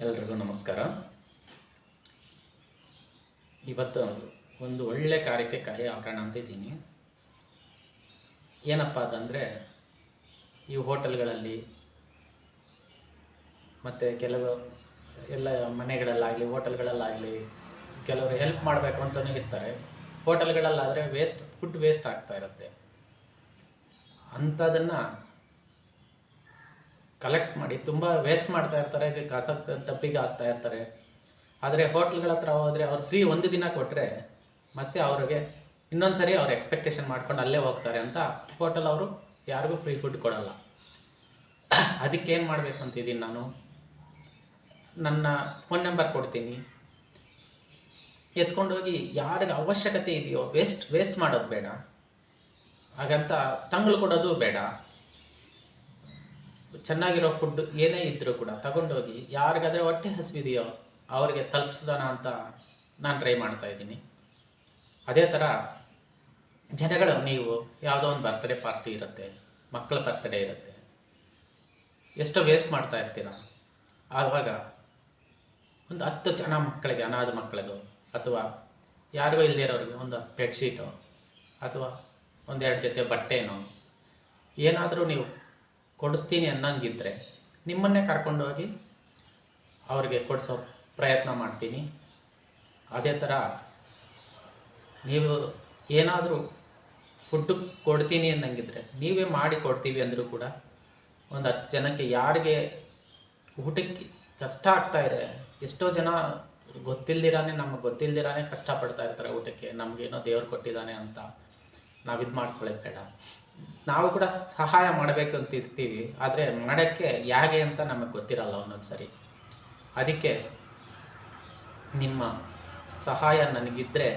ಎಲ್ರಿಗೂ ನಮಸ್ಕಾರ. ಇವತ್ತು ಒಂದು ಒಳ್ಳೆ ಕಾರ್ಯಕ್ಕೆ ಕೈ ಹಾಕೋಣ ಅಂತಿದ್ದೀನಿ. ಏನಪ್ಪ ಅದಂದರೆ, ಈ ಹೋಟೆಲ್ಗಳಲ್ಲಿ ಮತ್ತು ಕೆಲವು ಎಲ್ಲ ಮನೆಗಳಲ್ಲಾಗಲಿ ಹೋಟೆಲ್ಗಳಲ್ಲಾಗಲಿ ಕೆಲವರು ಹೆಲ್ಪ್ ಮಾಡಬೇಕು ಅಂತಲೂ ಇರ್ತಾರೆ. ಹೋಟೆಲ್ಗಳಲ್ಲಾದರೆ ಫುಡ್ ವೇಸ್ಟ್ ಆಗ್ತಾ ಇರುತ್ತೆ. ಅಂಥದನ್ನು ಕಲೆಕ್ಟ್ ಮಾಡಿ ತುಂಬ ವೇಸ್ಟ್ ಮಾಡ್ತಾ ಇರ್ತಾರೆ, ಕಸ ಡಬ್ಬಿಗೆ ಹಾಕ್ತಾ ಇರ್ತಾರೆ. ಆದರೆ ಹೋಟ್ಲ್ಗಳ ಹತ್ರ ಹೋದರೆ ಅವ್ರು ಫ್ರೀ ಒಂದು ದಿನ ಕೊಟ್ಟರೆ ಮತ್ತೆ ಅವ್ರಿಗೆ ಇನ್ನೊಂದು ಸರಿ ಅವ್ರು ಎಕ್ಸ್ಪೆಕ್ಟೇಷನ್ ಮಾಡ್ಕೊಂಡು ಅಲ್ಲೇ ಹೋಗ್ತಾರೆ ಅಂತ ಹೋಟೆಲ್ ಅವರು ಯಾರಿಗೂ ಫ್ರೀ ಫುಡ್ ಕೊಡಲ್ಲ. ಅದಕ್ಕೇನು ಮಾಡಬೇಕು ಅಂತಿದ್ದೀನಿ ನಾನು. ನನ್ನ ಫೋನ್ ನಂಬರ್ ಕೊಡ್ತೀನಿ, ಎತ್ಕೊಂಡೋಗಿ ಯಾರಿಗೆ ಅವಶ್ಯಕತೆ ಇದೆಯೋ ವೇಸ್ಟ್ ಮಾಡೋದು ಬೇಡ, ಹಾಗಂತ ತಂಗಳು ಕೊಡೋದು ಬೇಡ. ಚೆನ್ನಾಗಿರೋ ಫುಡ್ ಏನೇ ಇದ್ದರೂ ಕೂಡ ತಗೊಂಡೋಗಿ ಯಾರಿಗಾದರೆ ಹೊಟ್ಟೆ ಹಸಿವಿದೆಯೋ ಅವ್ರಿಗೆ ತಲುಪಿಸೋಣ ಅಂತ ನಾನು ಟ್ರೈ ಮಾಡ್ತಾಯಿದ್ದೀನಿ. ಅದೇ ಥರ ಜನಗಳು, ನೀವು ಯಾವುದೋ ಒಂದು ಬರ್ತ್ಡೇ ಪಾರ್ಟಿ ಇರುತ್ತೆ, ಮಕ್ಕಳ ಬರ್ತ್ಡೇ ಇರುತ್ತೆ, ಎಷ್ಟೋ ವೇಸ್ಟ್ ಮಾಡ್ತಾ ಇರ್ತೀರ. ಆವಾಗ ಒಂದು 10 ಜನ ಮಕ್ಕಳಿಗೆ, ಅನಾಥ ಮಕ್ಕಳಿಗೂ ಅಥವಾ ಯಾರಿಗೂ ಇಲ್ಲದೇ ಇರೋರಿಗೆ ಒಂದು ಬೆಡ್ಶೀಟು ಅಥವಾ 1-2 ಜೊತೆ ಬಟ್ಟೆನೋ ಏನಾದರೂ ನೀವು ಕೊಡಿಸ್ತೀನಿ ಅನ್ನೋಂಗಿದ್ರೆ ನಿಮ್ಮನ್ನೇ ಕರ್ಕೊಂಡೋಗಿ ಅವ್ರಿಗೆ ಕೊಡಿಸೋ ಪ್ರಯತ್ನ ಮಾಡ್ತೀನಿ. ಅದೇ ಥರ ನೀವು ಏನಾದರೂ ಫುಡ್ಡು ಕೊಡ್ತೀನಿ ಅನ್ನಂಗಿದ್ರೆ ನೀವೇ ಮಾಡಿ ಕೊಡ್ತೀವಿ ಅಂದರೂ ಕೂಡ ಒಂದು 10 ಜನಕ್ಕೆ, ಯಾರಿಗೆ ಊಟಕ್ಕೆ ಕಷ್ಟ ಆಗ್ತಾಯಿದೆ, ಎಷ್ಟೋ ಜನ ನಮಗೆ ಗೊತ್ತಿಲ್ದಿರಾನೆ ಕಷ್ಟಪಡ್ತಾ ಇರ್ತಾರೆ ಊಟಕ್ಕೆ. ನಮಗೇನೋ ದೇವ್ರು ಕೊಟ್ಟಿದ್ದಾನೆ ಅಂತ ನಾವಿದು ಮಾಡ್ಕೊಳ್ಳೋದು ಬೇಡ. ನಾವು ಕೂಡ ಸಹಾಯ ಮಾಡಬೇಕು ಅಂತ ಇರ್ತೀವಿ, ಆದರೆ ಮಾಡೋಕ್ಕೆ ಹೇಗೆ ಅಂತ ನಮಗೆ ಗೊತ್ತಿರಲ್ಲ ಒಂದೊಂದು ಸರಿ. ಅದಕ್ಕೆ ನಿಮ್ಮ ಸಹಾಯ ನನಗಿದ್ದರೆ,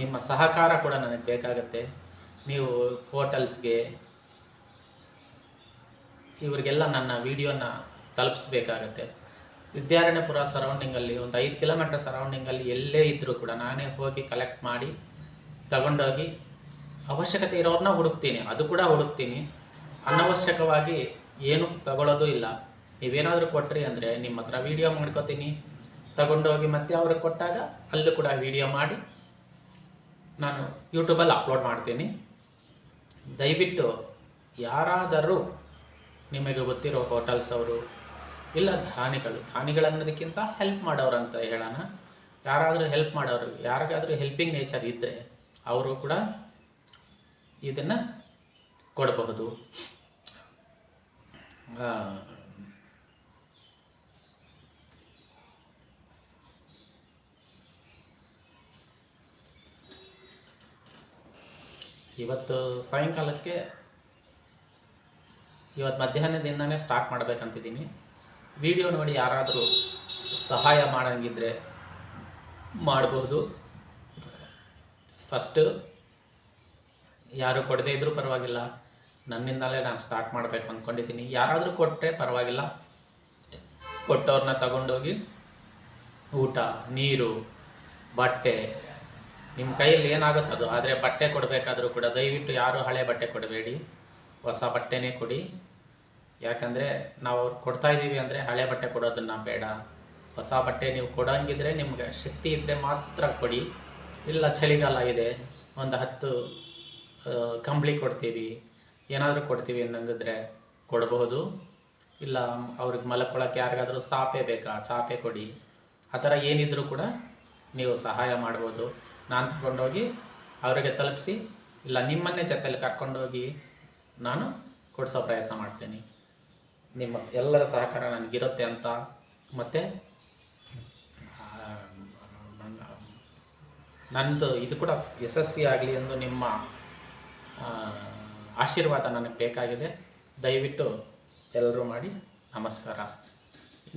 ನಿಮ್ಮ ಸಹಕಾರ ಕೂಡ ನನಗೆ ಬೇಕಾಗತ್ತೆ. ನೀವು ಹೋಟೆಲ್ಸ್ಗೆ ಇವರಿಗೆಲ್ಲ ನನ್ನ ವಿಡಿಯೋನ ತಲುಪಿಸ್ಬೇಕಾಗತ್ತೆ. ವಿದ್ಯಾರಣ್ಯಪುರ ಸರೌಂಡಿಂಗಲ್ಲಿ ಒಂದು 5 ಕಿಲೋಮೀಟರ್ ಸರೌಂಡಿಂಗಲ್ಲಿ ಎಲ್ಲೇ ಇದ್ದರೂ ಕೂಡ ನಾನೇ ಹೋಗಿ ಕಲೆಕ್ಟ್ ಮಾಡಿ ತಗೊಂಡೋಗಿ ಅವಶ್ಯಕತೆ ಇರೋರನ್ನ ಹುಡುಕ್ತೀನಿ, ಅದು ಕೂಡ ಹುಡುಕ್ತೀನಿ. ಅನವಶ್ಯಕವಾಗಿ ಏನು ತಗೊಳ್ಳೋದು ಇಲ್ಲ. ನೀವೇನಾದರೂ ಕೊಟ್ರಿ ಅಂದರೆ ನಿಮ್ಮ ಹತ್ರ ವೀಡಿಯೋ ಮಾಡ್ಕೋತೀನಿ, ತಗೊಂಡೋಗಿ ಮತ್ತೆ ಅವ್ರಿಗೆ ಕೊಟ್ಟಾಗ ಅಲ್ಲೂ ಕೂಡ ವೀಡಿಯೋ ಮಾಡಿ ನಾನು ಯೂಟ್ಯೂಬಲ್ಲಿ ಅಪ್ಲೋಡ್ ಮಾಡ್ತೀನಿ. ದಯವಿಟ್ಟು ಯಾರಾದರೂ ನಿಮಗೆ ಗೊತ್ತಿರೋ ಹೋಟೆಲ್ಸ್ ಅವರು ಇಲ್ಲ ದಾನಿಗಳನ್ನೋದಕ್ಕಿಂತ ಹೆಲ್ಪ್ ಮಾಡೋರು ಅಂತ ಹೇಳೋಣ. ಯಾರಾದರೂ ಹೆಲ್ಪ್ ಮಾಡೋರು, ಯಾರಿಗಾದರೂ ಹೆಲ್ಪಿಂಗ್ ನೇಚರ್ ಇದ್ದರೆ ಅವರು ಕೂಡ ಇದನ್ನು ಕೊಡಬಹುದು. ಇವತ್ತು ಸಾಯಂಕಾಲಕ್ಕೆ, ಇವತ್ತು ಮಧ್ಯಾಹ್ನದಿಂದನೇ ಸ್ಟಾರ್ಟ್ ಮಾಡಬೇಕಂತಿದ್ದೀನಿ. ವಿಡಿಯೋ ನೋಡಿ ಯಾರಾದರೂ ಸಹಾಯ ಮಾಡೋಂಗಿದ್ರೆ ಮಾಡಬಹುದು. ಫಸ್ಟು ಯಾರು ಕೊಡದೇ ಇದ್ದರೂ ಪರವಾಗಿಲ್ಲ, ನನ್ನಿಂದಲೇ ನಾನು ಸ್ಟಾರ್ಟ್ ಮಾಡಬೇಕು ಅಂದ್ಕೊಂಡಿದ್ದೀನಿ. ಯಾರಾದರೂ ಕೊಟ್ಟರೆ ಪರವಾಗಿಲ್ಲ, ಕೊಟ್ಟವ್ರನ್ನ ತಗೊಂಡೋಗಿ ಊಟ, ನೀರು, ಬಟ್ಟೆ, ನಿಮ್ಮ ಕೈಯಲ್ಲಿ ಏನಾಗುತ್ತೆ ಅದು. ಆದರೆ ಬಟ್ಟೆ ಕೊಡಬೇಕಾದ್ರೂ ಕೂಡ ದಯವಿಟ್ಟು ಯಾರೂ ಹಳೆ ಬಟ್ಟೆ ಕೊಡಬೇಡಿ, ಹೊಸ ಬಟ್ಟೆನೇ ಕೊಡಿ. ಯಾಕಂದರೆ ನಾವು ಅವ್ರು ಕೊಡ್ತಾಯಿದ್ದೀವಿ ಅಂದರೆ ಹಳೆ ಬಟ್ಟೆ ಕೊಡೋದನ್ನು ಬೇಡ. ಹೊಸ ಬಟ್ಟೆ ನೀವು ಕೊಡೋಂಗಿದ್ರೆ ನಿಮಗೆ ಶಕ್ತಿ ಇದ್ದರೆ ಮಾತ್ರ ಕೊಡಿ. ಇಲ್ಲ ಚಳಿಗಾಲ ಇದೆ, ಒಂದು 10 ಕಂಬಳಿ ಕೊಡ್ತೀವಿ, ಏನಾದರೂ ಕೊಡ್ತೀವಿ ಅನ್ನಂಗಿದ್ರೆ ಕೊಡಬಹುದು. ಇಲ್ಲ ಅವ್ರಿಗೆ ಮಲ್ಕೊಳ್ಳೋಕ್ಕೆ ಯಾರಿಗಾದರೂ ಸಾಪೆ ಬೇಕಾ, ಚಾಪೆ ಕೊಡಿ. ಆ ಥರ ಏನಿದ್ರೂ ಕೂಡ ನೀವು ಸಹಾಯ ಮಾಡ್ಬೋದು. ನಾನು ತಗೊಂಡೋಗಿ ಅವರಿಗೆ ತಲುಪಿಸಿ, ಇಲ್ಲ ನಿಮ್ಮನ್ನೇ ಜೊತೆಯಲ್ಲಿ ಕರ್ಕೊಂಡೋಗಿ ನಾನು ಕೊಡಿಸೋ ಪ್ರಯತ್ನ ಮಾಡ್ತೀನಿ. ನಿಮ್ಮ ಎಲ್ಲರ ಸಹಕಾರ ನನಗಿರುತ್ತೆ ಅಂತ, ಮತ್ತು ನನ್ನದು ಇದು ಕೂಡ ಯಶಸ್ವಿ ಆಗಲಿ ಎಂದು ನಿಮ್ಮ ಆಶೀರ್ವಾದ ನನಗೆ ಬೇಕಾಗಿದೆ. ದಯವಿಟ್ಟು ಎಲ್ಲರೂ ಮಾಡಿ. ನಮಸ್ಕಾರ.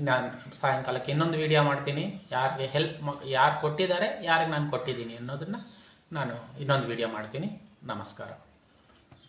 ನಾನು ಸಾಯಂಕಾಲಕ್ಕೆ ಇನ್ನೊಂದು ವಿಡಿಯೋ ಮಾಡ್ತೀನಿ. ಯಾರಿಗೆ ಯಾರು ಕೊಟ್ಟಿದ್ದಾರೆ, ಯಾರಿಗೆ ನಾನು ಕೊಟ್ಟಿದ್ದೀನಿ ಅನ್ನೋದನ್ನು ನಾನು ಇನ್ನೊಂದು ವಿಡಿಯೋ ಮಾಡ್ತೀನಿ. ನಮಸ್ಕಾರ.